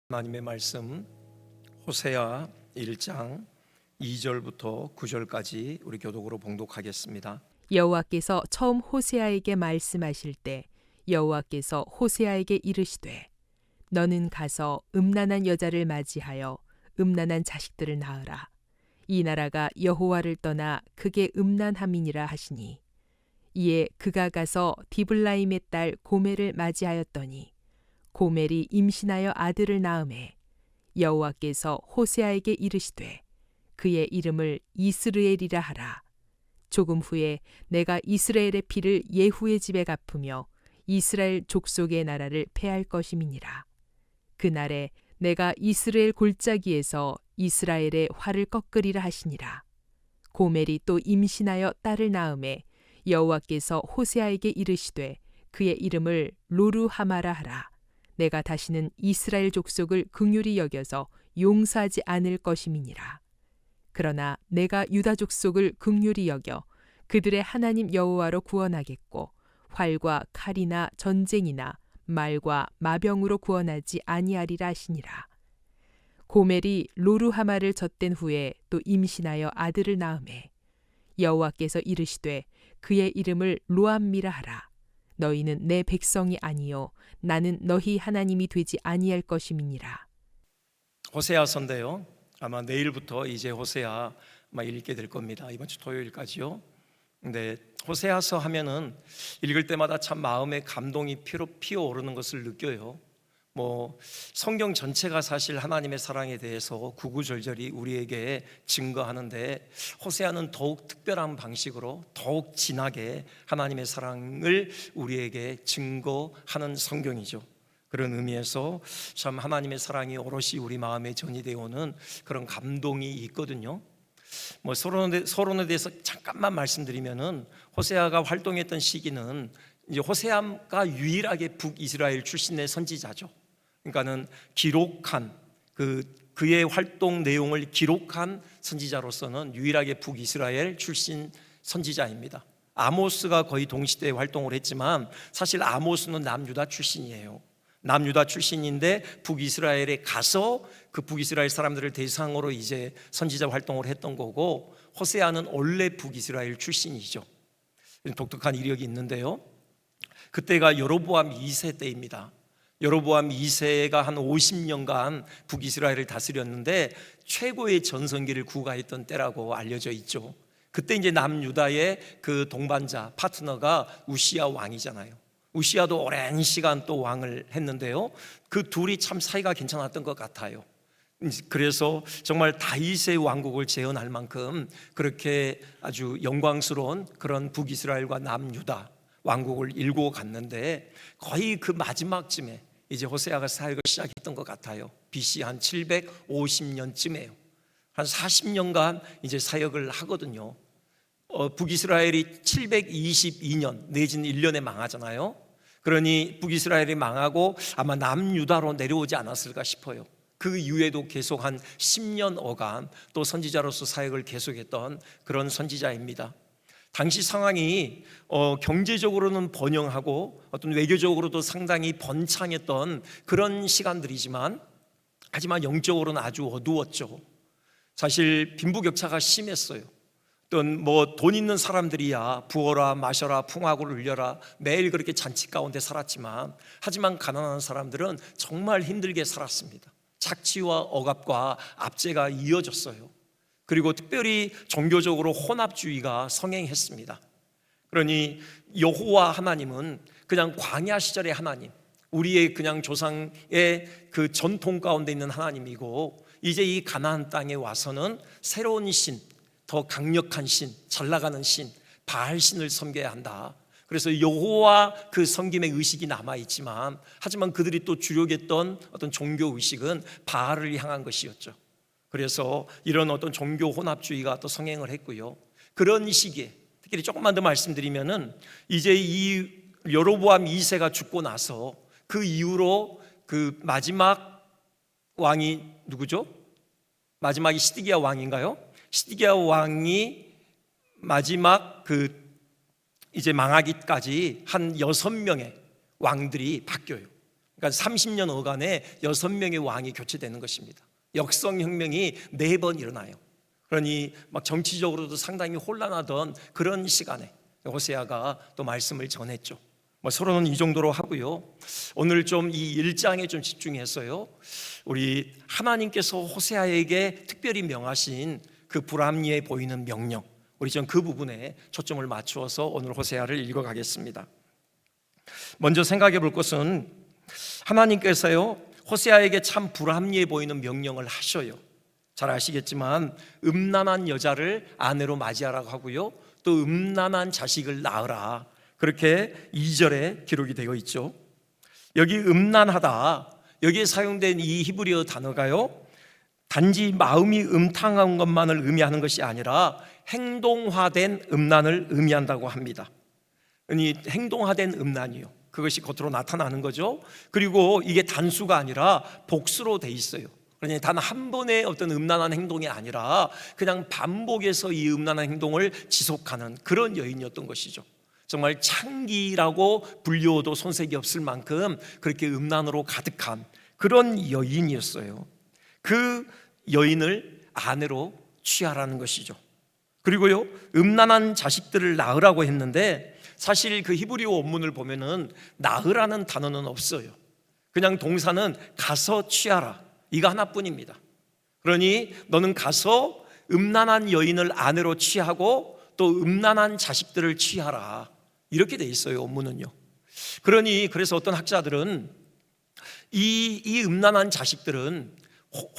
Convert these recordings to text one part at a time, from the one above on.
하나님의 말씀 호세아 1장 2절부터 9절까지 우리 교독으로 봉독하겠습니다. 여호와께서 처음 호세아에게 말씀하실 때 여호와께서 호세아에게 이르시되 너는 가서 음란한 여자를 맞이하여 음란한 자식들을 낳으라. 이 나라가 여호와를 떠나 크게 음란함이니라 하시니 이에 그가 가서 디블라임의 딸 고멜을 맞이하였더니 고멜이 임신하여 아들을 낳으매 여호와께서 호세아에게 이르시되 그의 이름을 이스르엘이라 하라. 조금 후에 내가 이스라엘의 피를 예후의 집에 갚으며 이스라엘 족속의 나라를 패할 것임이니라. 그날에 내가 이스라엘 골짜기에서 이스라엘의 활을 꺾으리라 하시니라. 고멜이 또 임신하여 딸을 낳으매 여호와께서 호세아에게 이르시되 그의 이름을 로루하마라 하라. 내가 다시는 이스라엘 족속을 긍휼히 여겨서 용서하지 않을 것임이니라. 그러나 내가 유다 족속을 긍휼히 여겨 그들의 하나님 여호와로 구원하겠고 활과 칼이나 전쟁이나 말과 마병으로 구원하지 아니하리라 하시니라. 고멜이 로루하마를 젖된 후에 또 임신하여 아들을 낳으매 여호와께서 이르시되 그의 이름을 로암미라 하라. 너희는 내 백성이 아니요 나는 너희 하나님이 되지 아니할 것임이니라. 호세아서인데요. 아마 내일부터 이제 호세아 읽게 될 겁니다. 이번 주 토요일까지요. 근데 호세아서 하면은 읽을 때마다 참 마음에 감동이 피어오르는 것을 느껴요. 성경 전체가 사실 하나님의 사랑에 대해서 구구절절히 우리에게 증거하는데 호세아는 더욱 특별한 방식으로 더욱 진하게 하나님의 사랑을 우리에게 증거하는 성경이죠. 그런 의미에서 참 하나님의 사랑이 오롯이 우리 마음에 전이되어 오는 그런 감동이 있거든요. 서론에 대해서 잠깐만 말씀드리면은 호세아가 활동했던 시기는 이제 호세아가 유일하게 북이스라엘 출신의 선지자죠. 그러니까는 기록한 그의 활동 내용을 기록한 선지자로서는 유일하게 북이스라엘 출신 선지자입니다. 아모스가 거의 동시대에 활동을 했지만 사실 아모스는 남유다 출신이에요. 남유다 출신인데 북이스라엘에 가서 그 북이스라엘 사람들을 대상으로 이제 선지자 활동을 했던 거고, 호세아는 원래 북이스라엘 출신이죠. 독특한 이력이 있는데요. 그때가 여로보암 2세 때입니다. 여로보암 2세가 한 50년간 북이스라엘을 다스렸는데 최고의 전성기를 구가했던 때라고 알려져 있죠. 그때 이제 남유다의 그 동반자 파트너가 우시야 왕이잖아요. 우시야도 오랜 시간 또 왕을 했는데요. 그 둘이 참 사이가 괜찮았던 것 같아요. 그래서 정말 다윗의 왕국을 재현할 만큼 그렇게 아주 영광스러운 그런 북이스라엘과 남유다 왕국을 일구어 갔는데, 거의 그 마지막쯤에 이제 호세아가 사역을 시작했던 것 같아요. BC 한 750년쯤에요. 한 40년간 이제 사역을 하거든요. 북이스라엘이 722년 내지는 1년에 망하잖아요. 그러니 북이스라엘이 망하고 아마 남유다로 내려오지 않았을까 싶어요. 그 이후에도 계속 한 10년 어간 또 선지자로서 사역을 계속했던 그런 선지자입니다. 당시 상황이 경제적으로는 번영하고 어떤 외교적으로도 상당히 번창했던 그런 시간들이지만, 하지만 영적으로는 아주 어두웠죠. 사실 빈부격차가 심했어요. 어떤 돈 있는 사람들이야 부어라 마셔라 풍하고 울려라 매일 그렇게 잔치 가운데 살았지만, 하지만 가난한 사람들은 정말 힘들게 살았습니다. 착취와 억압과 압제가 이어졌어요. 그리고 특별히 종교적으로 혼합주의가 성행했습니다. 그러니 여호와 하나님은 그냥 광야 시절의 하나님, 우리의 그냥 조상의 그 전통 가운데 있는 하나님이고, 이제 이 가나안 땅에 와서는 새로운 신, 더 강력한 신, 잘 나가는 신, 바알신을 섬겨야 한다. 그래서 여호와 그 섬김의 의식이 남아있지만, 하지만 그들이 또 주력했던 어떤 종교 의식은 바알을 향한 것이었죠. 그래서 이런 어떤 종교 혼합주의가 또 성행을 했고요. 그런 시기에 특히 조금만 더 말씀드리면은, 이제 이 여로보암 2세가 죽고 나서 그 이후로 그 마지막 왕이 누구죠? 마지막이 시드기야 왕인가요? 시드기야 왕이 마지막 이제 망하기까지 한 6명의 왕들이 바뀌어요. 그러니까 30년 어간에 6명의 왕이 교체되는 것입니다. 역성혁명이 4번 일어나요. 그러니 막 정치적으로도 상당히 혼란하던 그런 시간에 호세아가 또 말씀을 전했죠. 서론은 이 정도로 하고요. 오늘 좀 이 1장에 좀 집중해서요, 우리 하나님께서 호세아에게 특별히 명하신 그 불합리해 보이는 명령, 우리 좀 그 부분에 초점을 맞추어서 오늘 호세아를 읽어가겠습니다. 먼저 생각해 볼 것은 하나님께서요, 호세아에게 참 불합리해 보이는 명령을 하셔요. 잘 아시겠지만 음란한 여자를 아내로 맞이하라고 하고요, 또 음란한 자식을 낳으라, 그렇게 2절에 기록이 되어 있죠. 여기 음란하다, 여기에 사용된 이 히브리어 단어가요, 단지 마음이 음탕한 것만을 의미하는 것이 아니라 행동화된 음란을 의미한다고 합니다. 아니, 행동화된 음란이요, 그것이 겉으로 나타나는 거죠. 그리고 이게 단수가 아니라 복수로 돼 있어요. 그러니 단 한 번의 어떤 음란한 행동이 아니라 그냥 반복해서 이 음란한 행동을 지속하는 그런 여인이었던 것이죠. 정말 창기라고 불려도 손색이 없을 만큼 그렇게 음란으로 가득한 그런 여인이었어요. 그 여인을 아내로 취하라는 것이죠. 그리고요, 음란한 자식들을 낳으라고 했는데 사실 그 히브리어 원문을 보면은 낳으라는 단어는 없어요. 그냥 동사는 가서 취하라, 이거 하나뿐입니다. 그러니 너는 가서 음란한 여인을 아내로 취하고 또 음란한 자식들을 취하라, 이렇게 돼 있어요, 원문은요. 그러니 그래서 어떤 학자들은 이 음란한 자식들은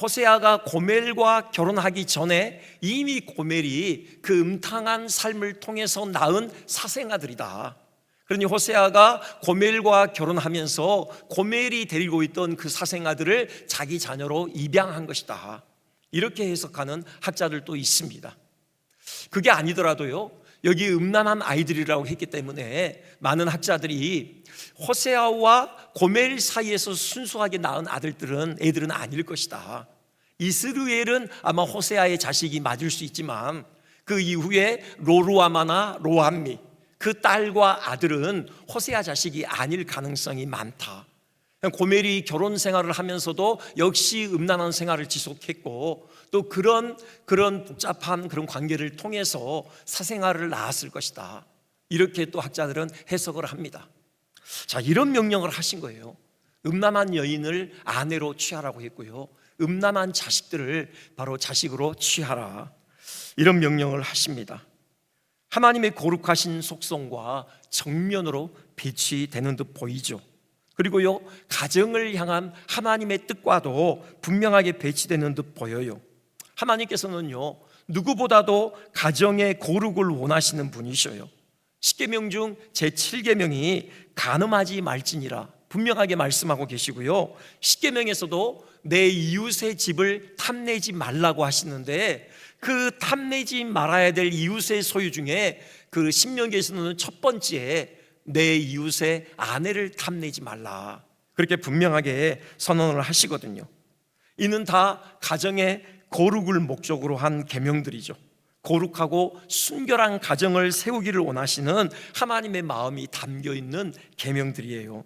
호세아가 고멜과 결혼하기 전에 이미 고멜이 그 음탕한 삶을 통해서 낳은 사생아들이다. 그러니 호세아가 고멜과 결혼하면서 고멜이 데리고 있던 그 사생아들을 자기 자녀로 입양한 것이다, 이렇게 해석하는 학자들도 있습니다. 그게 아니더라도요, 여기 음란한 아이들이라고 했기 때문에 많은 학자들이 호세아와 고멜 사이에서 순수하게 낳은 애들은 아닐 것이다. 이스루엘은 아마 호세아의 자식이 맞을 수 있지만 그 이후에 로루아마나 로암미, 그 딸과 아들은 호세아 자식이 아닐 가능성이 많다. 고멜이 결혼 생활을 하면서도 역시 음란한 생활을 지속했고 또 그런 복잡한 그런 관계를 통해서 사생아를 낳았을 것이다, 이렇게 또 학자들은 해석을 합니다. 자, 이런 명령을 하신 거예요. 음란한 여인을 아내로 취하라고 했고요, 음란한 자식들을 바로 자식으로 취하라, 이런 명령을 하십니다. 하나님의 거룩하신 속성과 정면으로 배치되는 듯 보이죠. 그리고요, 가정을 향한 하나님의 뜻과도 분명하게 배치되는 듯 보여요. 하나님께서는요, 누구보다도 가정의 거룩을 원하시는 분이셔요. 10계명 중 제7계명이 간음하지 말지니라 분명하게 말씀하고 계시고요, 10계명에서도 내 이웃의 집을 탐내지 말라고 하시는데 그 탐내지 말아야 될 이웃의 소유 중에 그 신명기에서는 첫 번째에 내 이웃의 아내를 탐내지 말라, 그렇게 분명하게 선언을 하시거든요. 이는 다 가정의 거룩을 목적으로 한 계명들이죠. 거룩하고 순결한 가정을 세우기를 원하시는 하나님의 마음이 담겨있는 계명들이에요.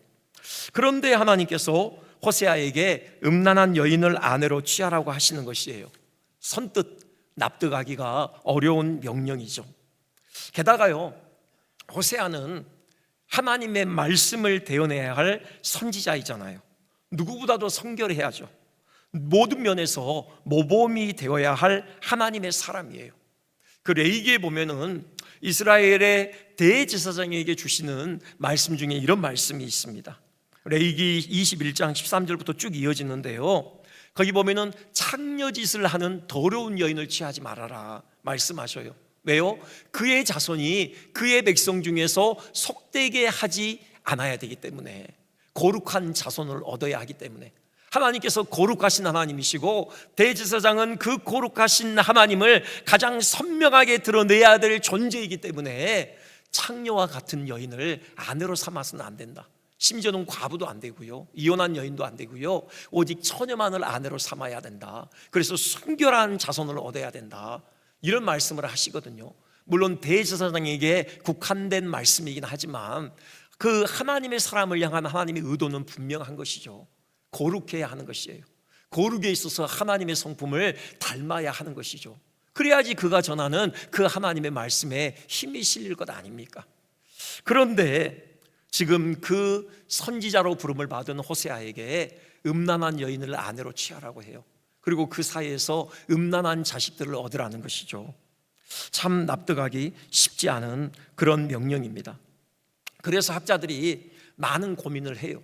그런데 하나님께서 호세아에게 음란한 여인을 아내로 취하라고 하시는 것이에요. 선뜻 납득하기가 어려운 명령이죠. 게다가요, 호세아는 하나님의 말씀을 대언해야 할 선지자이잖아요. 누구보다도 성결해야죠. 모든 면에서 모범이 되어야 할 하나님의 사람이에요. 그 레위기에 보면은 이스라엘의 대제사장에게 주시는 말씀 중에 이런 말씀이 있습니다. 레위기 21장 13절부터 쭉 이어지는데요, 거기 보면은 창녀짓을 하는 더러운 여인을 취하지 말아라 말씀하셔요. 왜요? 그의 자손이 그의 백성 중에서 속되게 하지 않아야 되기 때문에, 거룩한 자손을 얻어야 하기 때문에. 하나님께서 거룩하신 하나님이시고 대제사장은 그 거룩하신 하나님을 가장 선명하게 드러내야 될 존재이기 때문에 창녀와 같은 여인을 아내로 삼아서는 안 된다. 심지어는 과부도 안 되고요, 이혼한 여인도 안 되고요, 오직 처녀만을 아내로 삼아야 된다. 그래서 순결한 자손을 얻어야 된다, 이런 말씀을 하시거든요. 물론 대제사장에게 국한된 말씀이긴 하지만 그 하나님의 사람을 향한 하나님의 의도는 분명한 것이죠. 거룩해야 하는 것이에요. 거룩에 있어서 하나님의 성품을 닮아야 하는 것이죠. 그래야지 그가 전하는 그 하나님의 말씀에 힘이 실릴 것 아닙니까? 그런데 지금 그 선지자로 부름을 받은 호세아에게 음란한 여인을 아내로 취하라고 해요. 그리고 그 사이에서 음란한 자식들을 얻으라는 것이죠. 참 납득하기 쉽지 않은 그런 명령입니다. 그래서 학자들이 많은 고민을 해요.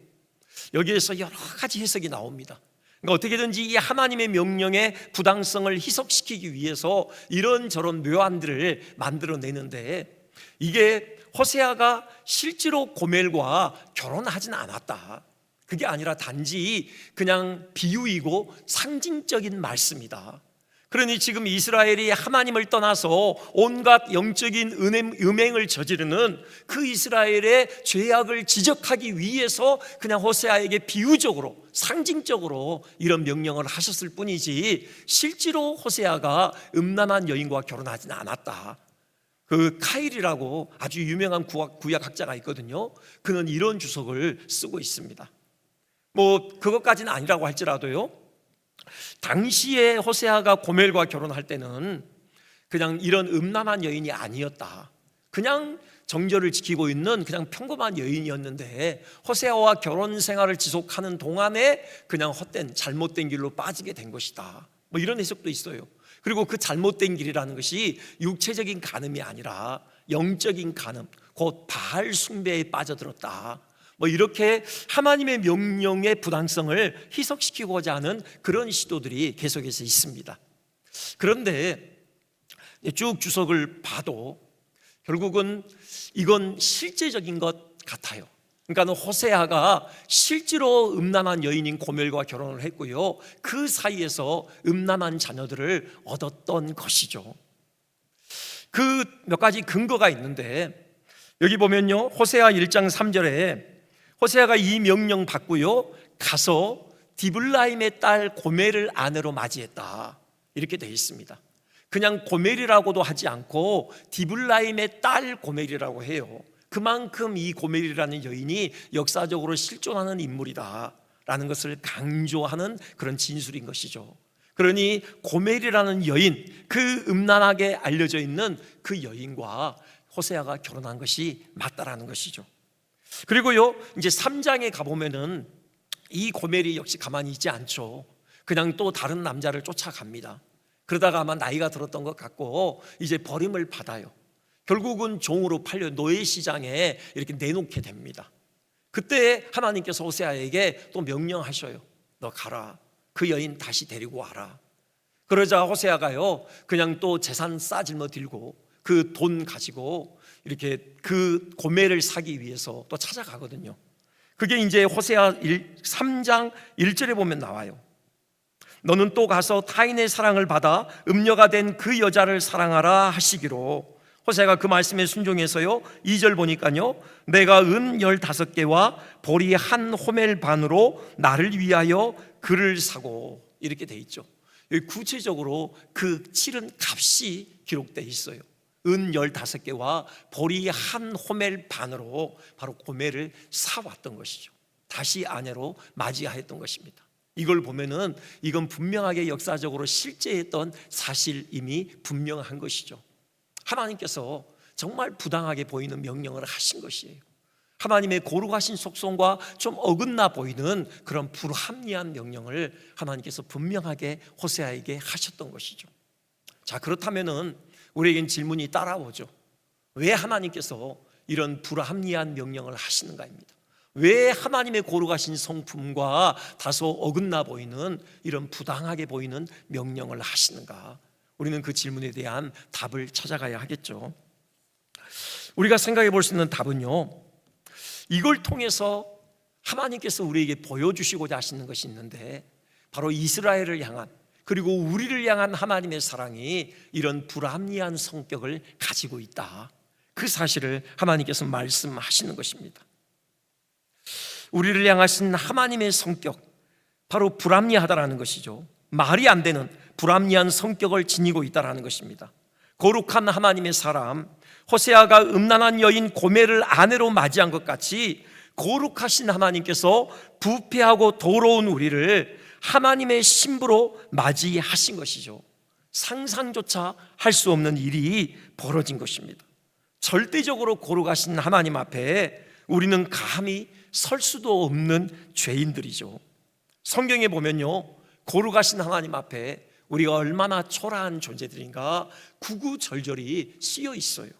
여기에서 여러 가지 해석이 나옵니다. 그러니까 어떻게든지 이 하나님의 명령의 부당성을 희석시키기 위해서 이런저런 묘안들을 만들어내는데, 이게 호세아가 실제로 고멜과 결혼하지는 않았다, 그게 아니라 단지 그냥 비유이고 상징적인 말씀이다. 그러니 지금 이스라엘이 하나님을 떠나서 온갖 영적인 음행을 저지르는 그 이스라엘의 죄악을 지적하기 위해서 그냥 호세아에게 비유적으로 상징적으로 이런 명령을 하셨을 뿐이지, 실제로 호세아가 음란한 여인과 결혼하지는 않았다. 그 카일이라고 아주 유명한 구약학자가 있거든요. 그는 이런 주석을 쓰고 있습니다. 뭐 그것까지는 아니라고 할지라도요, 당시에 호세아가 고멜과 결혼할 때는 그냥 이런 음란한 여인이 아니었다. 그냥 정절을 지키고 있는 그냥 평범한 여인이었는데, 호세아와 결혼 생활을 지속하는 동안에 그냥 헛된 잘못된 길로 빠지게 된 것이다. 뭐 이런 해석도 있어요. 그리고 그 잘못된 길이라는 것이 육체적인 간음이 아니라 영적인 간음, 곧 바알 숭배에 빠져들었다. 뭐 이렇게 하나님의 명령의 부당성을 희석시키고자 하는 그런 시도들이 계속해서 있습니다. 그런데 쭉 주석을 봐도 결국은 이건 실제적인 것 같아요. 그러니까 호세아가 실제로 음란한 여인인 고멜과 결혼을 했고요, 그 사이에서 음란한 자녀들을 얻었던 것이죠. 그 몇 가지 근거가 있는데, 여기 보면요, 호세아 1장 3절에 호세아가 이 명령 받고요, 가서 디블라임의 딸 고멜을 아내로 맞이했다, 이렇게 되어 있습니다. 그냥 고멜이라고도 하지 않고 디블라임의 딸 고멜이라고 해요. 그만큼 이 고멜이라는 여인이 역사적으로 실존하는 인물이다라는 것을 강조하는 그런 진술인 것이죠. 그러니 고멜이라는 여인, 그 음란하게 알려져 있는 그 여인과 호세아가 결혼한 것이 맞다라는 것이죠. 그리고요, 이제 3장에 가보면은 이 고멜이 역시 가만히 있지 않죠. 그냥 또 다른 남자를 쫓아갑니다. 그러다가 아마 나이가 들었던 것 같고 이제 버림을 받아요. 결국은 종으로 팔려 노예 시장에 이렇게 내놓게 됩니다. 그때 하나님께서 호세아에게 또 명령하셔요. 너 가라, 그 여인 다시 데리고 와라. 그러자 호세아가요, 그냥 또 재산 싸질러 들고 그 돈 가지고 이렇게 그 고멜을 사기 위해서 또 찾아가거든요. 그게 이제 호세아 3장 1절에 보면 나와요. 너는 또 가서 타인의 사랑을 받아 음녀가 된 그 여자를 사랑하라 하시기로. 호세아가 그 말씀에 순종해서요, 2절 보니까요, 내가 은 15개와 보리 한 호멜 반으로 나를 위하여 그를 사고, 이렇게 돼 있죠. 여기 구체적으로 그 치른 값이 기록되어 있어요. 은 15개와 보리 한 호멜 반으로 바로 고멜을 사왔던 것이죠. 다시 아내로 맞이하였던 것입니다. 이걸 보면은 이건 분명하게 역사적으로 실제했던 사실임이 분명한 것이죠. 하나님께서 정말 부당하게 보이는 명령을 하신 것이에요. 하나님의 거룩하신 속성과 좀 어긋나 보이는 그런 불합리한 명령을 하나님께서 분명하게 호세아에게 하셨던 것이죠. 자, 그렇다면은 우리에겐 질문이 따라오죠. 왜 하나님께서 이런 불합리한 명령을 하시는가입니다. 왜 하나님의 거룩하신 성품과 다소 어긋나 보이는 이런 부당하게 보이는 명령을 하시는가? 우리는 그 질문에 대한 답을 찾아가야 하겠죠. 우리가 생각해 볼 수 있는 답은요, 이걸 통해서 하나님께서 우리에게 보여주시고자 하시는 것이 있는데, 바로 이스라엘을 향한, 그리고 우리를 향한 하나님의 사랑이 이런 불합리한 성격을 가지고 있다, 그 사실을 하나님께서 말씀하시는 것입니다. 우리를 향하신 하나님의 성격, 바로 불합리하다라는 것이죠. 말이 안 되는 불합리한 성격을 지니고 있다라는 것입니다. 거룩한 하나님의 사람 호세아가 음란한 여인 고멜을 아내로 맞이한 것 같이 거룩하신 하나님께서 부패하고 더러운 우리를 하나님의 신부로 맞이하신 것이죠. 상상조차 할 수 없는 일이 벌어진 것입니다. 절대적으로 거룩하신 하나님 앞에 우리는 감히 설 수도 없는 죄인들이죠. 성경에 보면요, 거룩하신 하나님 앞에 우리가 얼마나 초라한 존재들인가 구구절절히 쓰여 있어요.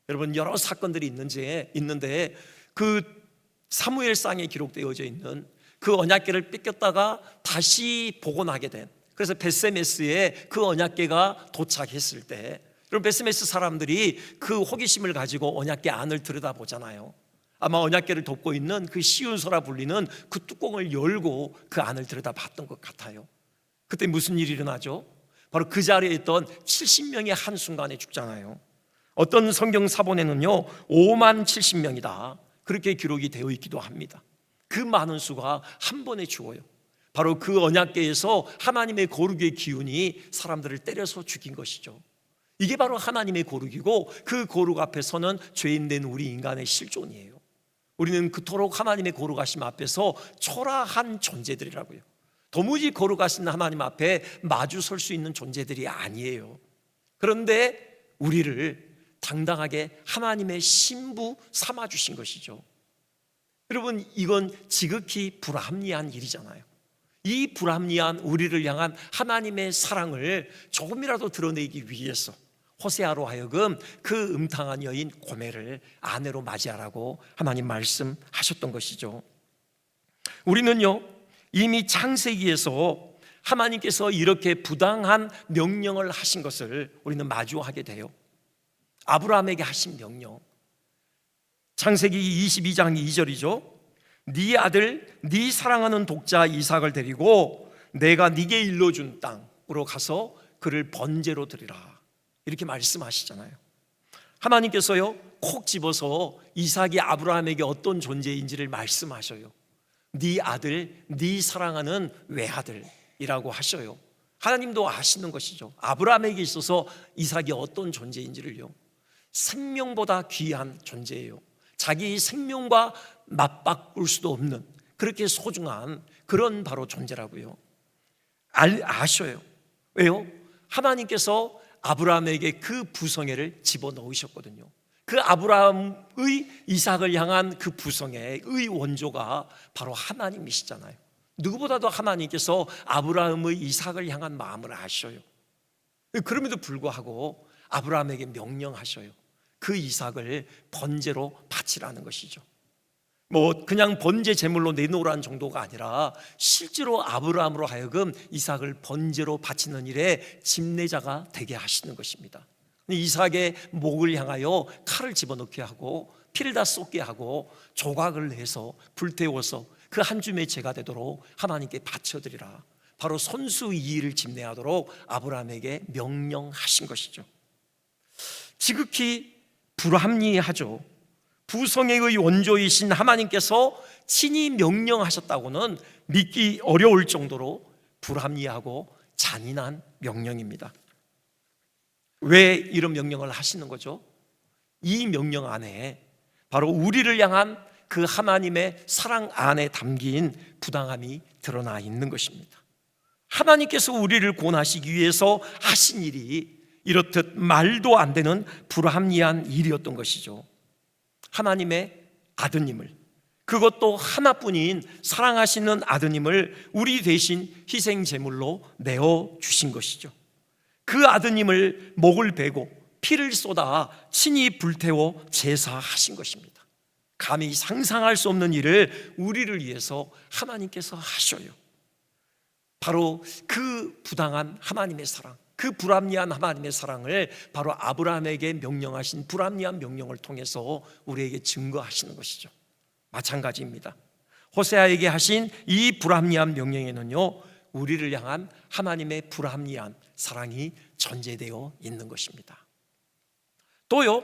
여러분, 여러 사건들이 있는데 그 사무엘상에 기록되어져 있는 그 언약궤를 뺏겼다가 다시 복원하게 된, 그래서 벳세메스에 그 언약궤가 도착했을 때 여러분, 벳세메스 사람들이 그 호기심을 가지고 언약궤 안을 들여다보잖아요. 아마 언약궤를 덮고 있는 그 시운소라 불리는 그 뚜껑을 열고 그 안을 들여다봤던 것 같아요. 그때 무슨 일이 일어나죠? 바로 그 자리에 있던 70명이 한순간에 죽잖아요. 어떤 성경 사본에는요 5만 70명이다 그렇게 기록이 되어 있기도 합니다. 그 많은 수가 한 번에 죽어요. 바로 그 언약궤에서 하나님의 거룩의 기운이 사람들을 때려서 죽인 것이죠. 이게 바로 하나님의 거룩이고, 그 거룩 앞에서는 죄인된 우리 인간의 실존이에요. 우리는 그토록 하나님의 거룩하심 앞에서 초라한 존재들이라고요. 도무지 거룩하신 하나님 앞에 마주 설 수 있는 존재들이 아니에요. 그런데 우리를 당당하게 하나님의 신부 삼아주신 것이죠. 여러분, 이건 지극히 불합리한 일이잖아요. 이 불합리한 우리를 향한 하나님의 사랑을 조금이라도 드러내기 위해서 호세아로 하여금 그 음탕한 여인 고멜을 아내로 맞이하라고 하나님 말씀하셨던 것이죠. 우리는요 이미 창세기에서 하나님께서 이렇게 부당한 명령을 하신 것을 우리는 마주하게 돼요. 아브라함에게 하신 명령, 창세기 22장 2절이죠. 네 아들 네 사랑하는 독자 이삭을 데리고 내가 네게 일러준 땅으로 가서 그를 번제로 드리라, 이렇게 말씀하시잖아요. 하나님께서요 콕 집어서 이삭이 아브라함에게 어떤 존재인지를 말씀하셔요. 네 아들, 네 사랑하는 외아들이라고 하셔요. 하나님도 아시는 것이죠. 아브라함에게 있어서 이삭이 어떤 존재인지를요. 생명보다 귀한 존재예요. 자기 생명과 맞바꿀 수도 없는 그렇게 소중한 그런 바로 존재라고요. 아셔요. 왜요? 하나님께서 아브라함에게 그 부성애를 집어넣으셨거든요. 그 아브라함의 이삭을 향한 그 부성애의 원조가 바로 하나님이시잖아요. 누구보다도 하나님께서 아브라함의 이삭을 향한 마음을 아셔요. 그럼에도 불구하고 아브라함에게 명령하셔요. 그 이삭을 번제로 바치라는 것이죠. 그냥 번제 제물로 내놓으라는 정도가 아니라 실제로 아브라함으로 하여금 이삭을 번제로 바치는 일에 집례자가 되게 하시는 것입니다. 이삭의 목을 향하여 칼을 집어넣게 하고 피를 다 쏟게 하고 조각을 내서 불태워서 그 한 줌의 제가 되도록 하나님께 바쳐드리라, 바로 손수이의를 집례하도록 아브라함에게 명령하신 것이죠. 지극히 불합리하죠. 부성애의 원조이신 하나님께서 친히 명령하셨다고는 믿기 어려울 정도로 불합리하고 잔인한 명령입니다. 왜 이런 명령을 하시는 거죠? 이 명령 안에 바로 우리를 향한 그 하나님의 사랑 안에 담긴 부당함이 드러나 있는 것입니다. 하나님께서 우리를 구원하시기 위해서 하신 일이 이렇듯 말도 안 되는 불합리한 일이었던 것이죠. 하나님의 아드님을, 그것도 하나뿐인 사랑하시는 아드님을 우리 대신 희생제물로 내어주신 것이죠. 그 아드님을 목을 베고 피를 쏟아 친히 불태워 제사하신 것입니다. 감히 상상할 수 없는 일을 우리를 위해서 하나님께서 하셔요. 바로 그 부당한 하나님의 사랑, 그 불합리한 하나님의 사랑을 바로 아브라함에게 명령하신 불합리한 명령을 통해서 우리에게 증거하시는 것이죠. 마찬가지입니다. 호세아에게 하신 이 불합리한 명령에는요 우리를 향한 하나님의 불합리한 사랑이 전제되어 있는 것입니다. 또요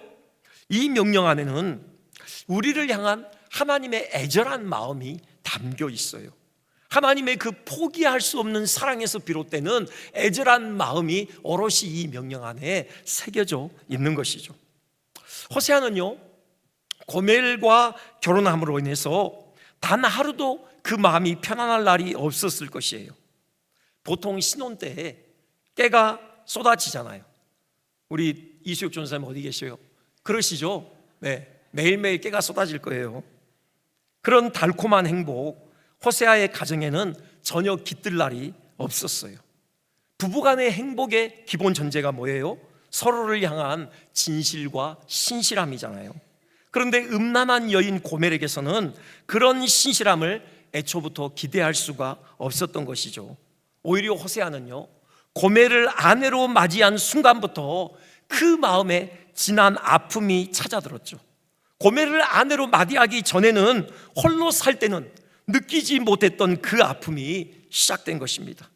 이 명령 안에는 우리를 향한 하나님의 애절한 마음이 담겨 있어요. 하나님의 그 포기할 수 없는 사랑에서 비롯되는 애절한 마음이 오롯이 이 명령 안에 새겨져 있는 것이죠. 호세아는요, 고멜과 결혼함으로 인해서 단 하루도 그 마음이 편안할 날이 없었을 것이에요. 보통 신혼 때 깨가 쏟아지잖아요. 우리 이수혁 전사님 어디 계셔요? 그러시죠? 네, 매일매일 깨가 쏟아질 거예요. 그런 달콤한 행복, 호세아의 가정에는 전혀 깃들 날이 없었어요. 부부간의 행복의 기본 전제가 뭐예요? 서로를 향한 진실과 신실함이잖아요. 그런데 음란한 여인 고멜에게서는 그런 신실함을 애초부터 기대할 수가 없었던 것이죠. 오히려 호세아는요, 고멜을 아내로 맞이한 순간부터 그 마음에 진한 아픔이 찾아들었죠. 고멜을 아내로 맞이하기 전에는, 홀로 살 때는 느끼지 못했던 그 아픔이 시작된 것입니다.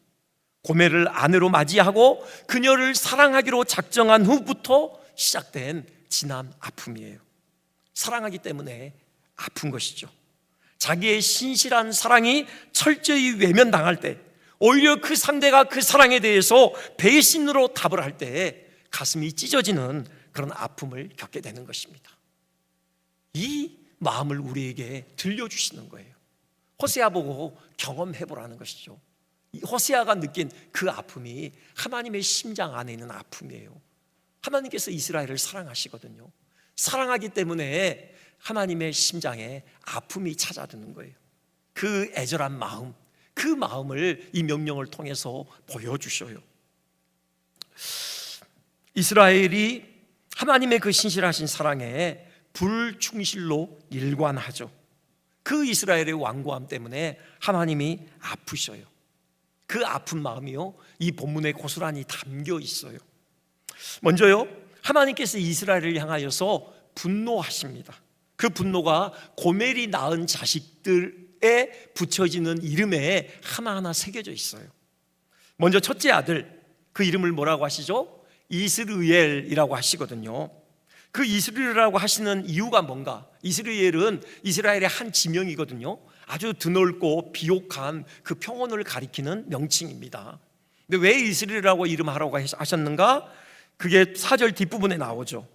고멜을 아내로 맞이하고 그녀를 사랑하기로 작정한 후부터 시작된 진한 아픔이에요. 사랑하기 때문에 아픈 것이죠. 자기의 신실한 사랑이 철저히 외면당할 때, 오히려 그 상대가 그 사랑에 대해서 배신으로 답을 할 때 가슴이 찢어지는 그런 아픔을 겪게 되는 것입니다. 이 마음을 우리에게 들려주시는 거예요. 호세아 보고 경험해보라는 것이죠. 이 호세아가 느낀 그 아픔이 하나님의 심장 안에 있는 아픔이에요. 하나님께서 이스라엘을 사랑하시거든요. 사랑하기 때문에 하나님의 심장에 아픔이 찾아드는 거예요. 그 애절한 마음, 그 마음을 이 명령을 통해서 보여주셔요. 이스라엘이 하나님의 그 신실하신 사랑에 불충실로 일관하죠. 그 이스라엘의 완고함 때문에 하나님이 아프셔요. 그 아픈 마음이요, 이 본문에 고스란히 담겨 있어요. 먼저요, 하나님께서 이스라엘을 향하여서 분노하십니다. 그 분노가 고멜이 낳은 자식들에 붙여지는 이름에 하나하나 새겨져 있어요. 먼저 첫째 아들, 그 이름을 뭐라고 하시죠? 이스르엘이라고 하시거든요. 그 이스라엘이라고 하시는 이유가 뭔가? 이스라엘은 이스라엘의 한 지명이거든요. 아주 드넓고 비옥한 그 평원을 가리키는 명칭입니다. 근데 왜 이스라엘이라고 이름하라고 하셨는가? 그게 4절 뒷부분에 나오죠.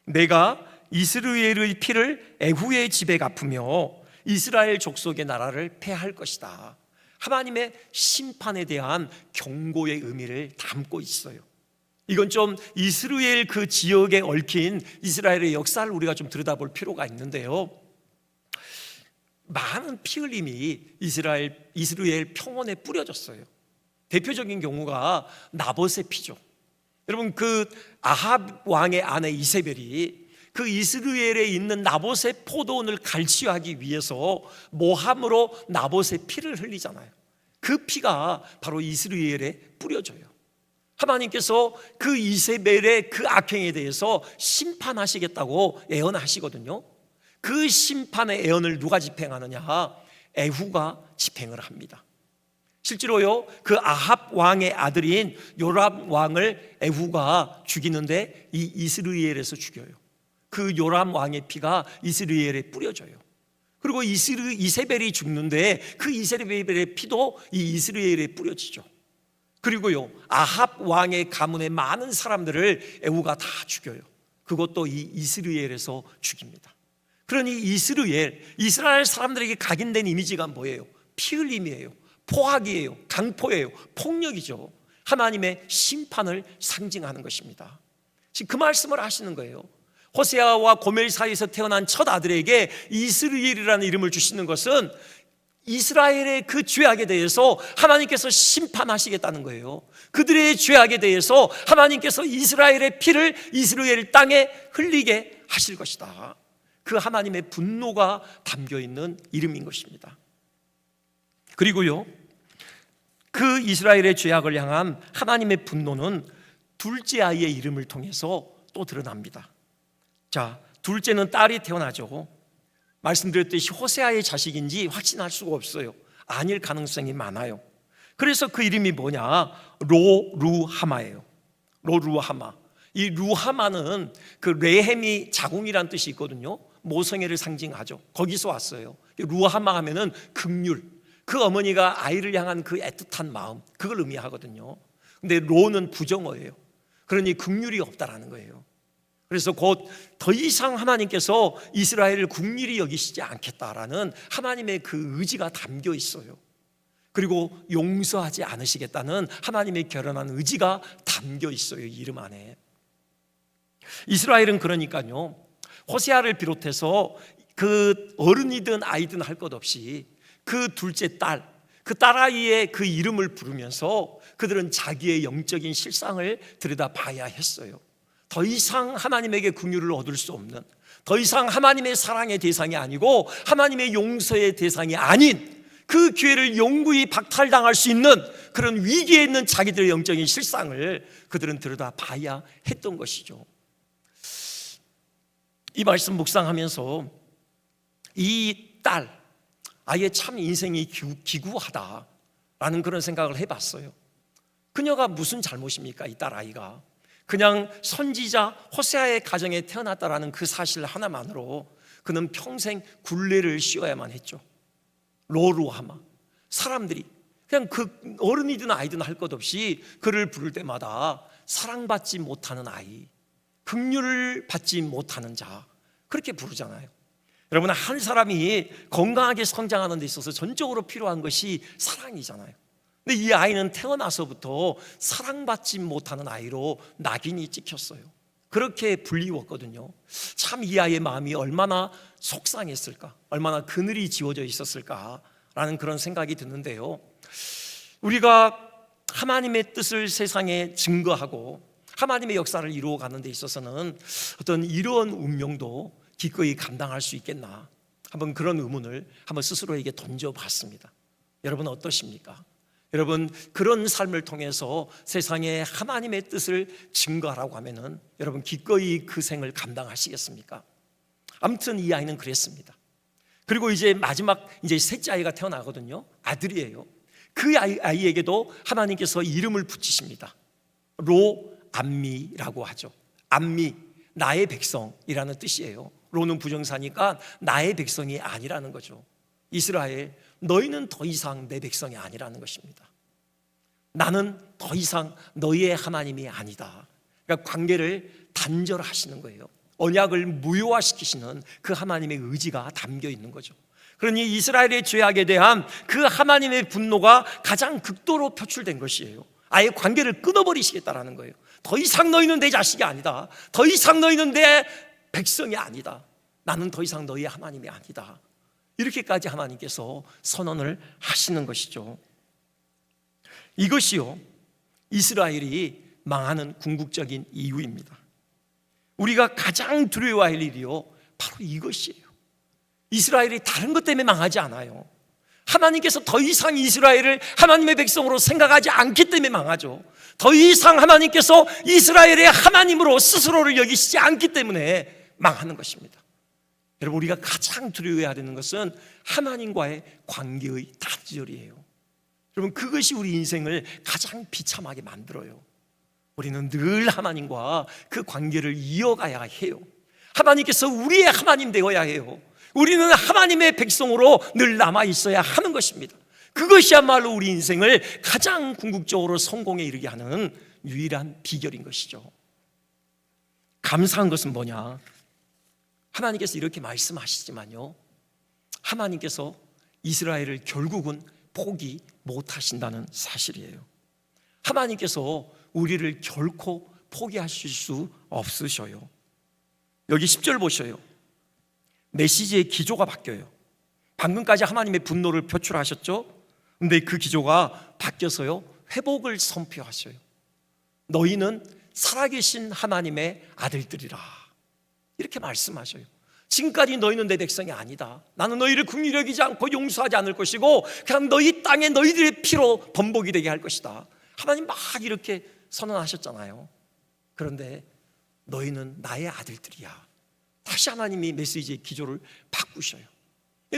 내가 이스라엘의 피를 에후의 집에 갚으며 이스라엘 족속의 나라를 패할 것이다. 하나님의 심판에 대한 경고의 의미를 담고 있어요. 이건 좀 이스라엘 그 지역에 얽힌 이스라엘의 역사를 우리가 좀 들여다볼 필요가 있는데요, 많은 피 흘림이 이스라엘 평원에 뿌려졌어요. 대표적인 경우가 나봇의 피죠. 여러분, 그 아합 왕의 아내 이세벨이 그 이스라엘에 있는 나봇의 포도원을 갈취하기 위해서 모함으로 나봇의 피를 흘리잖아요. 그 피가 바로 이스라엘에 뿌려져요. 하나님께서 그 이세벨의 그 악행에 대해서 심판하시겠다고 예언하시거든요. 그 심판의 예언을 누가 집행하느냐? 에후가 집행을 합니다. 실제로요, 그 아합 왕의 아들인 요람 왕을 에후가 죽이는데 이 이스라엘에서 죽여요. 그 요람 왕의 피가 이스라엘에 뿌려져요. 그리고 이세벨이 죽는데 그 이세벨의 피도 이 이스라엘에 뿌려지죠. 그리고요, 아합 왕의 가문의 많은 사람들을 에후가 다 죽여요. 그것도 이 이스라엘에서 죽입니다. 그러니 이스라엘 사람들에게 각인된 이미지가 뭐예요? 피 흘림이에요. 포악이에요. 강포예요. 폭력이죠. 하나님의 심판을 상징하는 것입니다. 지금 그 말씀을 하시는 거예요. 호세아와 고멜 사이에서 태어난 첫 아들에게 이스라엘이라는 이름을 주시는 것은 이스라엘의 그 죄악에 대해서 하나님께서 심판하시겠다는 거예요. 그들의 죄악에 대해서 하나님께서 이스라엘의 피를 이스라엘 땅에 흘리게 하실 것이다. 그 하나님의 분노가 담겨있는 이름인 것입니다. 그리고요, 그 이스라엘의 죄악을 향한 하나님의 분노는 둘째 아이의 이름을 통해서 또 드러납니다. 자, 둘째는 딸이 태어나죠. 말씀드렸듯이 호세아의 자식인지 확신할 수가 없어요. 아닐 가능성이 많아요. 그래서 그 이름이 뭐냐? 로루하마예요. 로루하마. 이 루하마는 그 레헴이 자궁이란 뜻이 있거든요. 모성애를 상징하죠. 거기서 왔어요. 루하마 하면은 긍휼, 그 어머니가 아이를 향한 그 애틋한 마음, 그걸 의미하거든요. 근데 로는 부정어예요. 그러니 긍휼이 없다라는 거예요. 그래서 곧 더 이상 하나님께서 이스라엘을 국리를 여기시지 않겠다라는 하나님의 그 의지가 담겨 있어요. 그리고 용서하지 않으시겠다는 하나님의 결연한 의지가 담겨 있어요, 이 이름 안에. 이스라엘은 그러니까요, 호세아를 비롯해서 그 어른이든 아이든 할 것 없이 그 둘째 딸, 그 딸아이의 그 이름을 부르면서 그들은 자기의 영적인 실상을 들여다봐야 했어요. 더 이상 하나님에게 긍휼을 얻을 수 없는, 더 이상 하나님의 사랑의 대상이 아니고 하나님의 용서의 대상이 아닌 그 기회를 영구히 박탈당할 수 있는 그런 위기에 있는 자기들의 영적인 실상을 그들은 들여다봐야 했던 것이죠. 이 말씀 묵상하면서 이 딸, 아예 참 인생이 기구하다라는 그런 생각을 해봤어요. 그녀가 무슨 잘못입니까? 이 딸아이가 그냥 선지자 호세아의 가정에 태어났다라는 그 사실 하나만으로 그는 평생 굴레를 씌워야만 했죠. 로루하마, 사람들이 그냥 그 어른이든 아이든 할 것 없이 그를 부를 때마다 사랑받지 못하는 아이, 긍휼을 받지 못하는 자, 그렇게 부르잖아요. 여러분, 한 사람이 건강하게 성장하는 데 있어서 전적으로 필요한 것이 사랑이잖아요. 근데 이 아이는 태어나서부터 사랑받지 못하는 아이로 낙인이 찍혔어요. 그렇게 불리웠거든요. 참 이 아이의 마음이 얼마나 속상했을까, 얼마나 그늘이 지워져 있었을까라는 그런 생각이 드는데요, 우리가 하나님의 뜻을 세상에 증거하고 하나님의 역사를 이루어가는 데 있어서는 어떤 이런 운명도 기꺼이 감당할 수 있겠나, 한번 그런 의문을 한번 스스로에게 던져봤습니다. 여러분 어떠십니까? 여러분, 그런 삶을 통해서 세상에 하나님의 뜻을 증거하라고 하면은 여러분 기꺼이 그 생을 감당하시겠습니까? 아무튼 이 아이는 그랬습니다. 그리고 이제 마지막 이제 셋째 아이가 태어나거든요. 아들이에요. 그 아이에게도 하나님께서 이름을 붙이십니다. 로암미라고 하죠. 암미, 나의 백성이라는 뜻이에요. 로는 부정사니까 나의 백성이 아니라는 거죠. 이스라엘, 너희는 더 이상 내 백성이 아니라는 것입니다. 나는 더 이상 너희의 하나님이 아니다. 그러니까 관계를 단절하시는 거예요. 언약을 무효화시키시는 그 하나님의 의지가 담겨 있는 거죠. 그러니 이스라엘의 죄악에 대한 그 하나님의 분노가 가장 극도로 표출된 것이에요. 아예 관계를 끊어버리시겠다라는 거예요. 더 이상 너희는 내 자식이 아니다. 더 이상 너희는 내 백성이 아니다. 나는 더 이상 너희의 하나님이 아니다. 이렇게까지 하나님께서 선언을 하시는 것이죠. 이것이요, 이스라엘이 망하는 궁극적인 이유입니다. 우리가 가장 두려워할 일이요, 바로 이것이에요. 이스라엘이 다른 것 때문에 망하지 않아요. 하나님께서 더 이상 이스라엘을 하나님의 백성으로 생각하지 않기 때문에 망하죠. 더 이상 하나님께서 이스라엘의 하나님으로 스스로를 여기시지 않기 때문에 망하는 것입니다. 여러분, 우리가 가장 두려워해야 되는 것은 하나님과의 관계의 단절이에요. 여러분, 그것이 우리 인생을 가장 비참하게 만들어요. 우리는 늘 하나님과 그 관계를 이어가야 해요. 하나님께서 우리의 하나님 되어야 해요. 우리는 하나님의 백성으로 늘 남아있어야 하는 것입니다. 그것이야말로 우리 인생을 가장 궁극적으로 성공에 이르게 하는 유일한 비결인 것이죠. 감사한 것은 뭐냐? 하나님께서 이렇게 말씀하시지만요, 하나님께서 이스라엘을 결국은 포기 못하신다는 사실이에요. 하나님께서 우리를 결코 포기하실 수 없으셔요. 여기 10절 보셔요. 메시지의 기조가 바뀌어요. 방금까지 하나님의 분노를 표출하셨죠? 근데 그 기조가 바뀌어서요, 회복을 선포하셔요. 너희는 살아계신 하나님의 아들들이라, 이렇게 말씀하셔요. 지금까지 너희는 내 백성이 아니다. 나는 너희를 긍휼히 여기지 않고 용서하지 않을 것이고 그냥 너희 땅에 너희들의 피로 번복이 되게 할 것이다. 하나님 막 이렇게 선언하셨잖아요. 그런데 너희는 나의 아들들이야. 다시 하나님이 메시지의 기조를 바꾸셔요.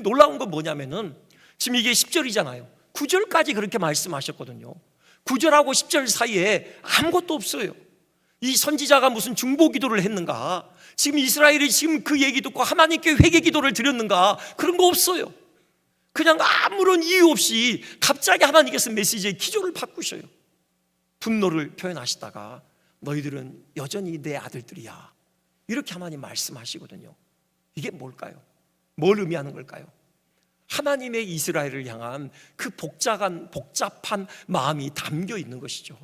놀라운 건 뭐냐면은 지금 이게 10절이잖아요 9절까지 그렇게 말씀하셨거든요. 9절하고 10절 사이에 아무것도 없어요. 이 선지자가 무슨 중보 기도를 했는가, 지금 이스라엘이 지금 그 얘기 듣고 하나님께 회개 기도를 드렸는가, 그런 거 없어요. 그냥 아무런 이유 없이 갑자기 하나님께서 메시지의 기조를 바꾸셔요. 분노를 표현하시다가 너희들은 여전히 내 아들들이야, 이렇게 하나님 말씀하시거든요. 이게 뭘까요? 뭘 의미하는 걸까요? 하나님의 이스라엘을 향한 그 복잡한 마음이 담겨 있는 것이죠.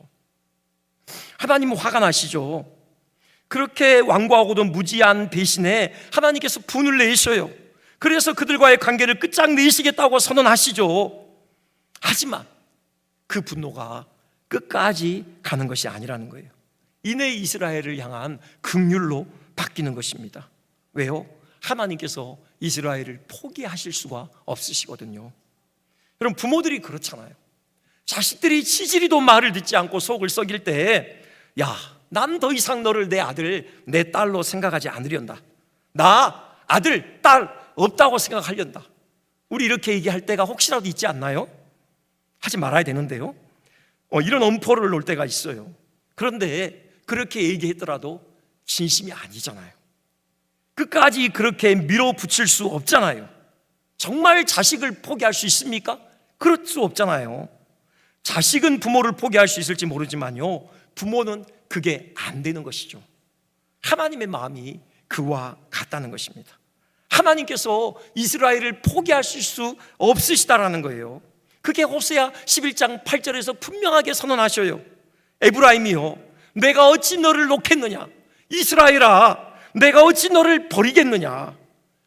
하나님은 화가 나시죠. 그렇게 완고하고도 무지한 배신에 하나님께서 분을 내셔요. 그래서 그들과의 관계를 끝장내시겠다고 선언하시죠. 하지만 그 분노가 끝까지 가는 것이 아니라는 거예요. 이내 이스라엘을 향한 긍휼로 바뀌는 것입니다. 왜요? 하나님께서 이스라엘을 포기하실 수가 없으시거든요. 여러분, 부모들이 그렇잖아요. 자식들이 치질이도 말을 듣지 않고 속을 썩일 때, 야, 난 더 이상 너를 내 아들, 내 딸로 생각하지 않으련다. 나 아들, 딸 없다고 생각하련다. 우리 이렇게 얘기할 때가 혹시라도 있지 않나요? 하지 말아야 되는데요. 이런 엄포를 놓을 때가 있어요. 그런데 그렇게 얘기했더라도 진심이 아니잖아요. 끝까지 그렇게 밀어붙일 수 없잖아요. 정말 자식을 포기할 수 있습니까? 그럴 수 없잖아요. 자식은 부모를 포기할 수 있을지 모르지만요, 부모는 그게 안 되는 것이죠. 하나님의 마음이 그와 같다는 것입니다. 하나님께서 이스라엘을 포기하실 수 없으시다라는 거예요. 그게 호세아 11장 8절에서 분명하게 선언하셔요. 에브라임이요, 내가 어찌 너를 놓겠느냐? 이스라엘아, 내가 어찌 너를 버리겠느냐?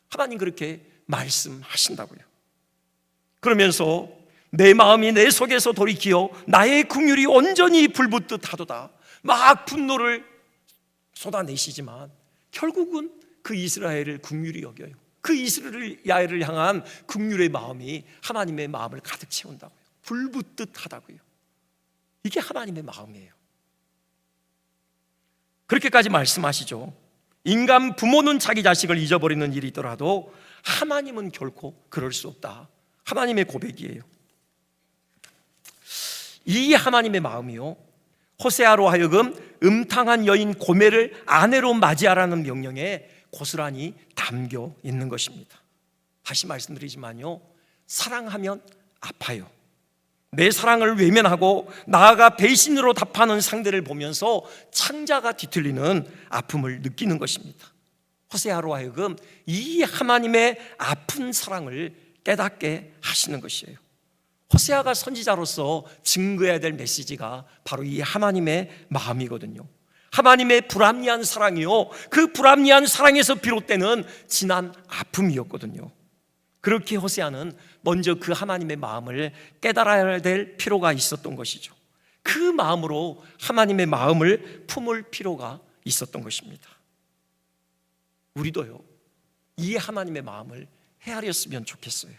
하나님 그렇게 말씀하신다고요. 그러면서 내 마음이 내 속에서 돌이키어 나의 긍휼이 온전히 불붙듯 하도다. 막 분노를 쏟아내시지만 결국은 그 이스라엘을 긍휼히 여겨요. 그 이스라엘을 향한 긍휼의 마음이 하나님의 마음을 가득 채운다고요. 불붙듯 하다고요. 이게 하나님의 마음이에요. 그렇게까지 말씀하시죠. 인간 부모는 자기 자식을 잊어버리는 일이 있더라도 하나님은 결코 그럴 수 없다. 하나님의 고백이에요. 이 하나님의 마음이요, 호세아로 하여금 음탕한 여인 고멜을 아내로 맞이하라는 명령에 고스란히 담겨 있는 것입니다. 다시 말씀드리지만요, 사랑하면 아파요. 내 사랑을 외면하고 나아가 배신으로 답하는 상대를 보면서 창자가 뒤틀리는 아픔을 느끼는 것입니다. 호세아로 하여금 이 하나님의 아픈 사랑을 깨닫게 하시는 것이에요. 호세아가 선지자로서 증거해야 될 메시지가 바로 이 하나님의 마음이거든요. 하나님의 불합리한 사랑이요, 그 불합리한 사랑에서 비롯되는 진한 아픔이었거든요. 그렇게 호세아는 먼저 그 하나님의 마음을 깨달아야 될 필요가 있었던 것이죠. 그 마음으로 하나님의 마음을 품을 필요가 있었던 것입니다. 우리도요, 이 하나님의 마음을 헤아렸으면 좋겠어요.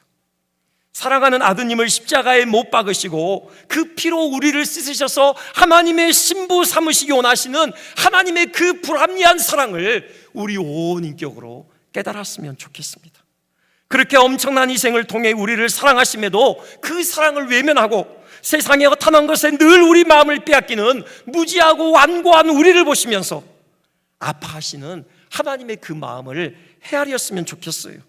사랑하는 아드님을 십자가에 못 박으시고 그 피로 우리를 씻으셔서 하나님의 신부 삼으시기 원하시는 하나님의 그 불합리한 사랑을 우리 온 인격으로 깨달았으면 좋겠습니다. 그렇게 엄청난 희생을 통해 우리를 사랑하심에도 그 사랑을 외면하고 세상에 허탄한 것에 늘 우리 마음을 빼앗기는 무지하고 완고한 우리를 보시면서 아파하시는 하나님의 그 마음을 헤아렸으면 좋겠어요.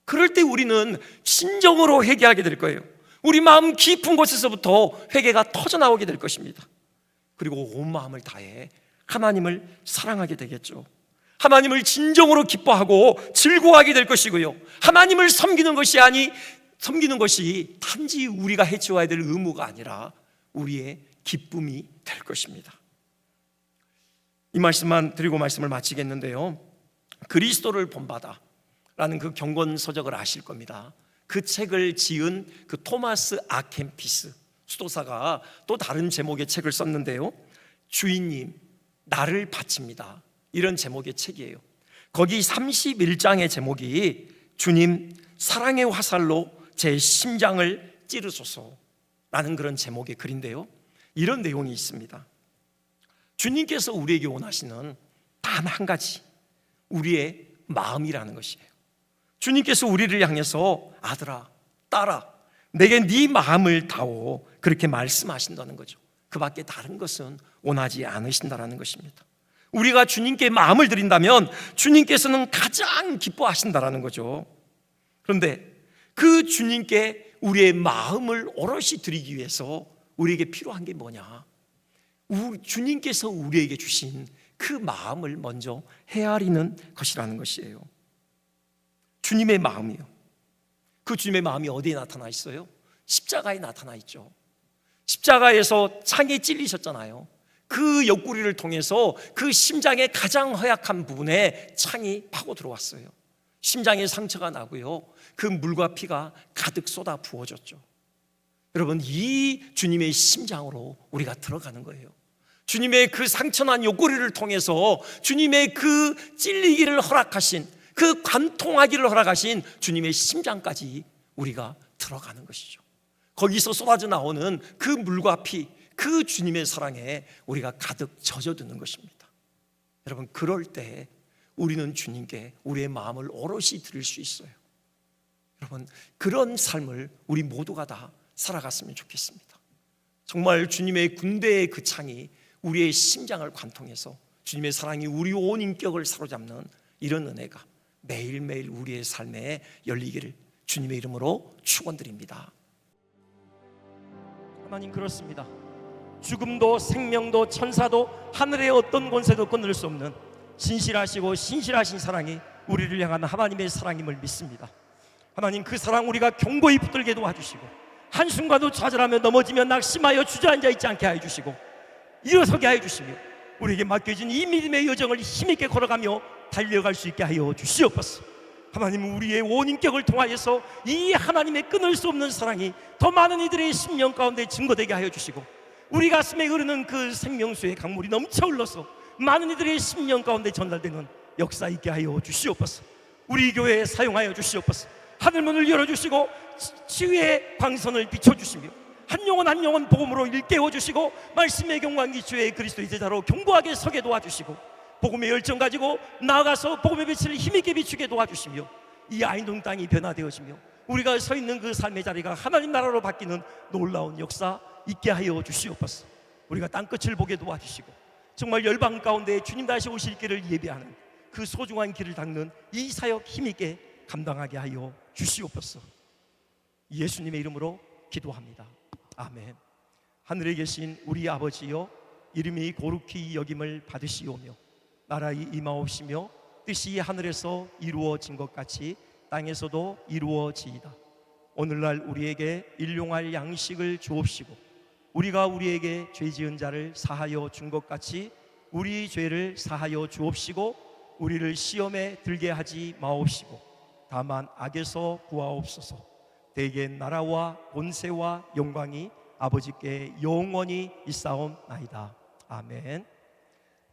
그럴 때 우리는 진정으로 회개하게 될 거예요. 우리 마음 깊은 곳에서부터 회개가 터져나오게 될 것입니다. 그리고 온 마음을 다해 하나님을 사랑하게 되겠죠. 하나님을 진정으로 기뻐하고 즐거워하게 될 것이고요, 하나님을 섬기는 것이 단지 우리가 해치워야 될 의무가 아니라 우리의 기쁨이 될 것입니다. 이 말씀만 드리고 말씀을 마치겠는데요, 그리스도를 본받아 라는 그 경건서적을 아실 겁니다. 그 책을 지은 그 토마스 아켄피스 수도사가 또 다른 제목의 책을 썼는데요, 주인님 나를 바칩니다, 이런 제목의 책이에요. 거기 31장의 제목이 주님 사랑의 화살로 제 심장을 찌르소서라는 그런 제목의 글인데요, 이런 내용이 있습니다. 주님께서 우리에게 원하시는 단 한 가지, 우리의 마음이라는 것이에요. 주님께서 우리를 향해서 아들아, 딸아, 내게 네 마음을 다오, 그렇게 말씀하신다는 거죠. 그 밖에 다른 것은 원하지 않으신다라는 것입니다. 우리가 주님께 마음을 드린다면 주님께서는 가장 기뻐하신다라는 거죠. 그런데 그 주님께 우리의 마음을 오롯이 드리기 위해서 우리에게 필요한 게 뭐냐? 주님께서 우리에게 주신 그 마음을 먼저 헤아리는 것이라는 것이에요. 주님의 마음이요. 그 주님의 마음이 어디에 나타나 있어요? 십자가에 나타나 있죠. 십자가에서 창에 찔리셨잖아요. 그 옆구리를 통해서 그 심장의 가장 허약한 부분에 창이 파고 들어왔어요. 심장에 상처가 나고요, 그 물과 피가 가득 쏟아 부어졌죠. 여러분, 이 주님의 심장으로 우리가 들어가는 거예요. 주님의 그 상처난 옆구리를 통해서 주님의 그 찔리기를 허락하신, 그 관통하기를 허락하신 주님의 심장까지 우리가 들어가는 것이죠. 거기서 쏟아져 나오는 그 물과 피, 그 주님의 사랑에 우리가 가득 젖어드는 것입니다. 여러분, 그럴 때 우리는 주님께 우리의 마음을 오롯이 드릴 수 있어요. 여러분, 그런 삶을 우리 모두가 다 살아갔으면 좋겠습니다. 정말 주님의 군대의 그 창이 우리의 심장을 관통해서 주님의 사랑이 우리 온 인격을 사로잡는 이런 은혜가 매일매일 우리의 삶에 열리기를 주님의 이름으로 축원드립니다. 하나님, 그렇습니다. 죽음도 생명도 천사도 하늘의 어떤 권세도 끊을 수 없는 진실하시고 신실하신 사랑이 우리를 향한 하나님의 사랑임을 믿습니다. 하나님, 그 사랑 우리가 견고히 붙들게 도와주시고 한순간도 좌절하며 넘어지며 낙심하여 주저앉아 있지 않게 하여 주시고 일어서게 하여 주시며 우리에게 맡겨진 이 믿음의 여정을 힘있게 걸어가며 달려갈 수 있게 하여 주시옵소서. 하나님, 우리의 온 인격을 통하여서 이 하나님의 끊을 수 없는 사랑이 더 많은 이들의 심령 가운데 증거되게 하여 주시고 우리 가슴에 흐르는 그 생명수의 강물이 넘쳐 흘러서 많은 이들의 심령 가운데 전달되는 역사 있게 하여 주시옵소서. 우리 교회에 사용하여 주시옵소서. 하늘문을 열어주시고 치유의 광선을 비춰주시며 한 영혼 한 영혼 복음으로 일깨워주시고 말씀의 경광기 주의 그리스도의 제자로 견고하게 서게 도와주시고 복음의 열정 가지고 나아가서 복음의 빛을 힘있게 비추게 도와주시며 이 아이동 땅이 변화되어지며 우리가 서 있는 그 삶의 자리가 하나님 나라로 바뀌는 놀라운 역사 있게 하여 주시옵소서. 우리가 땅끝을 보게 도와주시고 정말 열방 가운데 주님 다시 오실 길을 예비하는 그 소중한 길을 닦는 이 사역 힘있게 감당하게 하여 주시옵소서. 예수님의 이름으로 기도합니다. 아멘. 하늘에 계신 우리 아버지여, 이름이 거룩히 여김을 받으시오며 나라의 임하옵시며 뜻이 하늘에서 이루어진 것 같이 땅에서도 이루어지이다. 오늘날 우리에게 일용할 양식을 주옵시고 우리가 우리에게 죄 지은 자를 사하여 준 것 같이 우리 죄를 사하여 주옵시고 우리를 시험에 들게 하지 마옵시고 다만 악에서 구하옵소서. 대개 나라와 권세와 영광이 아버지께 영원히 있사옵나이다. 아멘.